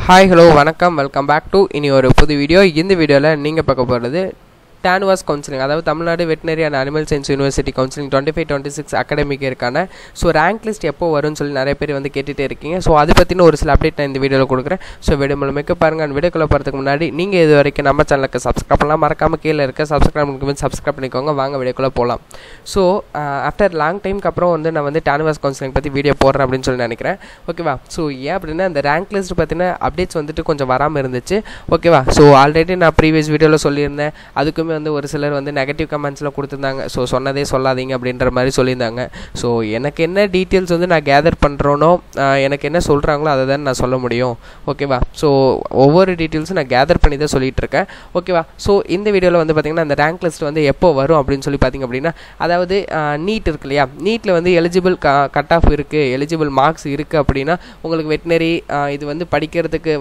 Hi, hello, வணக்கம், welcome back to இனி ஒரு புது வீடியோ. இந்த வீடியோவில் நீங்கள் பார்க்க போகிறது TANVAS கவுன்சிலிங், அதாவது Tamil Nadu veterinary and animal science university counselling 25-26 அகாடமிக்கு இருக்கான ரேங்க் லிஸ்ட் எப்போ வரும்னு சொல்லி நிறைய பேர் கேட்டுகிட்டே இருக்கீங்க. ஸோ அதை பற்றின ஒரு சில அப்டேட் நான் இந்த வீடியோவில் கொடுக்குறேன். ஸோ வீடியோ மூலமாக பாருங்கள். அந்த வீடியோக்குள்ளே போகிறதுக்கு முன்னாடி நீங்கள் இது வரைக்கும் நம்ம சேனலுக்கு சப்ஸ்கிரைப் பண்ணலாம், மறக்காமல் கீழே இருக்க சப்ஸ்கிரைப் பண்ணிக்கோங்க. வாங்க வீடியோக்குள்ளே போகலாம். ஸோ ஆஃப்டர் லாங் டைமுக்கு அப்புறம் நான் TANVAS கவுன்சிலிங் பற்றி வீடியோ போடுறேன் அப்படின்னு சொல்லி நினைக்கிறேன். ஓகேவா? ஸோ ஏன் அப்படின்னா அந்த ரேங்க் லிஸ்ட் பற்றின அப்டேட்ஸ் கொஞ்சம் வராமல் இருந்துச்சு. ஓகேவா? ஸோ ஆல்ரெடி நான் ப்ரீவியஸ் வீடியோவில் சொல்லியிருந்தேன். அதுக்குமே ஒரு சிலர் நெகட்டிவ் கமெண்ட்ஸ்லாம் கொடுத்துருந்தாங்க. ஸோ சொன்னதே சொல்லாதீங்க அப்படின்ற மாதிரி சொல்லியிருந்தாங்க. ஸோ எனக்கு என்ன டீட்டெயில்ஸ் நான் கேதர் பண்ணுறோனோ, எனக்கு என்ன சொல்கிறாங்களோ அதை தான் நான் சொல்ல முடியும். ஓகேவா? ஸோ ஒவ்வொரு டீட்டெயில்ஸும் நான் கேதர் பண்ணி தான் சொல்லிகிட்டு இருக்கேன். ஓகேவா? ஸோ இந்த வீடியோவில் பார்த்திங்கன்னா அந்த ரேங்க் லிஸ்ட் எப்போ வரும் அப்படின்னு சொல்லி பார்த்திங்க அப்படின்னா, அதாவது நீட் இருக்கு இல்லையா, நீட்டில் எலிஜிபிள் கட் ஆஃப் இருக்குது, எலிஜிபிள் மார்க்ஸ் இருக்குது அப்படின்னா உங்களுக்கு வெட்டினரி இது படிக்கிறதுக்கு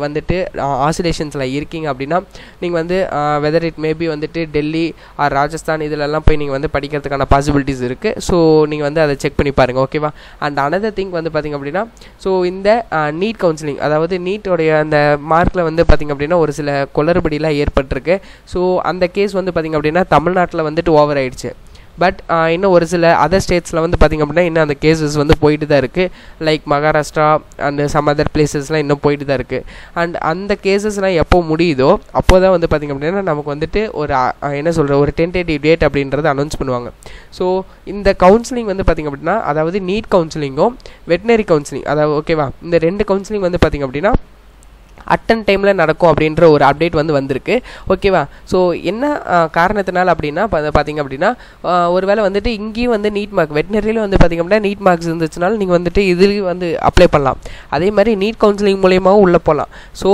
ஆசிலேஷன்ஸில் இருக்கீங்க அப்படின்னா நீங்கள் whether it maybe Delhi or Rajasthan இதிலெல்லாம் போய் நீங்கள் படிக்கிறதுக்கான பாசிபிலிட்டிஸ் இருக்குது. ஸோ நீங்கள் அதை செக் பண்ணி பாருங்கள். ஓகேவா? அண்ட் அனதர் திங் பார்த்திங்க அப்படின்னா, ஸோ இந்த நீட் கவுன்சிலிங், அதாவது நீட்டோடைய அந்த மார்க்கில் பார்த்திங்க அப்படின்னா ஒரு சில குளறுபடிலாம் ஏற்பட்டிருக்கு. ஸோ அந்த கேஸ் பார்த்திங்க அப்படின்னா தமிழ்நாட்டில் ஓவர் ஆயிடுச்சு. பட் இன்னும் ஒரு சில அதர் ஸ்டேட்ஸில் பார்த்திங்க அப்படின்னா இன்னும் அந்த கேசஸ் போயிட்டு தான் இருக்குது. Like Maharashtra and some other பிளேசஸ்லாம் இன்னும் போயிட்டு தான் இருக்குது. அண்ட் அந்த கேசஸ்லாம் எப்போ முடியுதோ அப்போ தான் பார்த்திங்க அப்படின்னா நமக்கு ஒரு என்ன சொல்கிற ஒரு டென்டேட்டிவ் டேட் அப்படின்றத அனௌன்ஸ் பண்ணுவாங்க. ஸோ இந்த கவுன்சிலிங் பார்த்திங்க அப்படின்னா, அதாவது நீட் கவுன்சிலிங்கும் வெட்டினரி கவுன்சிலிங், அதாவது ஓகேவா, இந்த ரெண்டு கவுன்சிலிங் பார்த்திங்க அப்படின்னா அட்டன் டைமில் நடக்கும் அப்படின்ற ஒரு அப்டேட் வந்திருக்கு. ஓகேவா? ஸோ என்ன காரணத்தினால அப்படின்னா பார்த்திங்க அப்படின்னா, ஒரு வேளை இங்கேயும் நீட் மார்க் வெட்டினரியில் பார்த்திங்க அப்படின்னா நீட் மார்க்ஸ் இருந்துச்சுனால நீங்கள் இதுலேயும் அப்ளை பண்ணலாம். அதே மாதிரி நீட் கவுன்சிலிங் மூலியமாகவும் உள்ளே போகலாம். ஸோ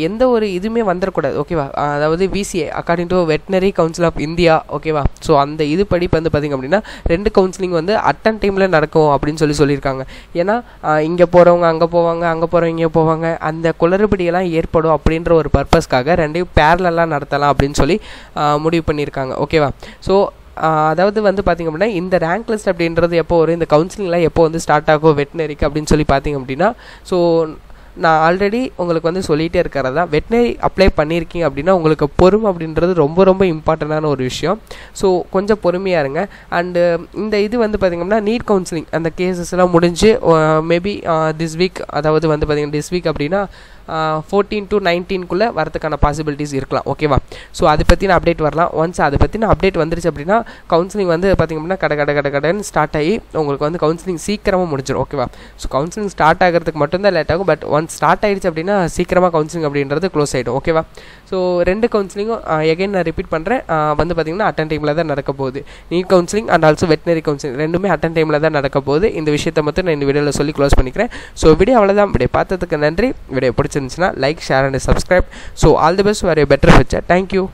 எந்த ஒரு இதுவுமே வந்துடக்கூடாது. ஓகேவா? அதாவது VCA according to veterinary council of India. ஓகேவா? ஸோ அந்த இது படி பார்த்திங்க அப்படின்னா ரெண்டு கவுன்சிலிங் அட்டன் டைமில் நடக்கும் அப்படின்னு சொல்லியிருக்காங்க. ஏன்னா இங்கே போகிறவங்க அங்கே போவாங்க, அங்கே போகிறவங்க இங்கே போவாங்க, அந்த குளறுபடி ஏற்படும் அப்படின்ற ஒரு பர்பஸ்க்காக ரெண்டையும் பேரலெல்லாம் நடத்தலாம் அப்படின்னு சொல்லி முடிவு பண்ணியிருக்காங்க. ஓகேவா? ஸோ அதாவது பார்த்திங்க அப்படின்னா இந்த ரேங்க் லிஸ்ட் அப்படின்றது எப்போ வரும், இந்த கவுன்சிலிங்லாம் எப்போ ஸ்டார்ட் ஆகும் வெட்டினரிக்கு அப்படின்னு சொல்லி பார்த்திங்க அப்படின்னா, ஸோ நான் ஆல்ரெடி உங்களுக்கு சொல்லிகிட்டே இருக்கிறதா, வெட்டினரி அப்ளை பண்ணியிருக்கீங்க அப்படின்னா உங்களுக்கு பொறுமை அப்படின்றது ரொம்ப ரொம்ப இம்பார்ட்டண்டான ஒரு விஷயம். ஸோ கொஞ்சம் பொறுமையாக இருங்க. அண்டு இந்த இது பார்த்திங்க அப்படின்னா நீட் கவுன்சிலிங் அந்த கேசஸ்லாம் முடிஞ்சு மேபி திஸ் வீக், அதாவது பார்த்திங்கன்னா திஸ் வீக் அப்படின்னா 14 to 19 வரதுக்கான பாசிபிலிட்டிஸ் இருக்கலாம். ஓகேவா? ஸோ அதை பற்றின அப்டேட் வரலாம். ஒன்ஸ் அதை பற்றின அப்டேட் வந்துருச்சு அப்படின்னா கவுன்சிலிங் பார்த்திங்க அப்படின்னா கடைன்னு ஸ்டார்ட் ஆகி உங்களுக்கு கவுன்சிலிங் சீக்கிரமாக முடிஞ்சிடும். ஓகேவா? ஸோ கவுன்சிலிங் ஸ்டார்ட் ஆகிறதுக்கு மட்டும்தான் லேட் ஆகும். பட் ஒன்ஸ் ஸ்டார்ட் ஆகிடுச்சு அப்படின்னா சீக்கிரமாக கவுன்சிலிங் அப்படின்றது க்ளோஸ் ஆகிடும். ஓகேவா? ஸோ ரெண்டு கவுன்சிலிங்கும் எகைன் நான் ரிப்பீட் பண்ணுறேன், பார்த்திங்கன்னா அட்டன் டைமில் தான் நடக்க போகுது. NEET counselling and also veterinary counselling ரெண்டுமே அட்டன் டைமில் தான் நடக்க போகுது. இந்த விஷயத்தை மட்டும் நான் இந்த வீடியோவில் சொல்லி க்ளோஸ் பண்ணிக்கிறேன். ஸோ வீடியோ அவ்வளோதான். வீடியோ பார்த்ததுக்கு நன்றி. வீடியோ பிடிச்சிருந்துச்சுன்னா like, share and subscribe. So all the best for a better future. Thank you.